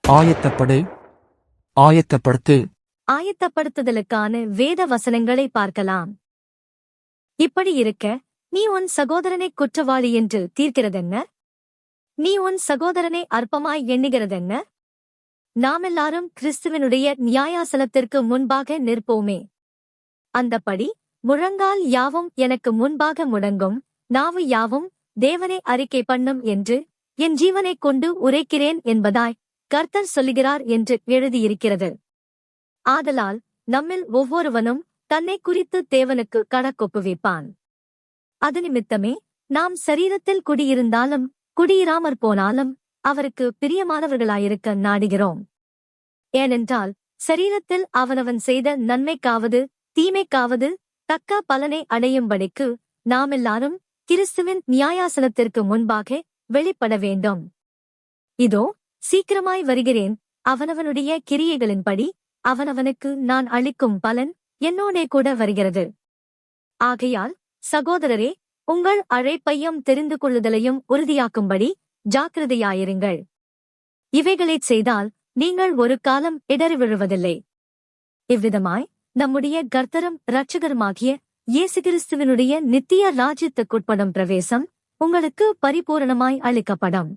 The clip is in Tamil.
ஆயத்தப்படு, ஆயத்தப்படுத்து. ஆயத்தப்படுத்துதலுக்கான வேத வசனங்களை பார்க்கலாம். இப்படி இருக்க, நீ உன் சகோதரனை குற்றவாளி என்று தீர்க்கிறதென்ன? நீ உன் சகோதரனை அற்பமாய் எண்ணுகிறதென்ன? நாமெல்லாரும் கிறிஸ்துவனுடைய நியாயாசனத்திற்கு முன்பாக நிற்போமே. அந்தப்படி முழங்கால் யாவும் எனக்கு முன்பாக முடங்கும், நாவு யாவும் தேவனை அறிக்கை பண்ணும் என்று என் ஜீவனைக் கொண்டு உரைக்கிறேன் என்பதாய் கர்த்தர் சொல்லுகிறார் என்று எழுதியிருக்கிறது. ஆதலால் நம்மில் ஒவ்வொருவனும் தன்னை குறித்து தேவனுக்கு கணக்கொப்புவிப்பான். அது நிமித்தமே நாம் சரீரத்தில் குடியிருந்தாலும் குடியிராமற் போனாலும் அவருக்கு பிரியமானவர்களாயிருக்க நாடுகிறோம். ஏனென்றால் சரீரத்தில் அவனவன் செய்த நன்மைக்காவது தீமைக்காவது தக்க பலனை அடையும்படிக்கு நாமெல்லாரும் கிறிஸ்துவின் நியாயாசனத்திற்கு முன்பாக வெளிப்பட வேண்டும். இதோ சீக்கிரமாய் வருகிறேன், அவனவனுடைய கிரியைகளின்படி அவனவனுக்கு நான் அளிக்கும் பலன் என்னோடே கூட வருகிறது. ஆகையால் சகோதரரே, உங்கள் அழைப்பையும் தெரிந்து கொள்ளுதலையும் உறுதியாக்கும்படி ஜாக்கிரதையாயிருங்கள். இவைகளைச் செய்தால் நீங்கள் ஒரு காலம் இடறி விழுவதில்லை. இவ்விதமாய் நம்முடைய கர்த்தரும் இரட்சகருமாகிய இயேசு கிறிஸ்துவினுடைய நித்திய ராஜ்யத்துக்குட்படும் பிரவேசம் உங்களுக்கு பரிபூரணமாய் அளிக்கப்படும்.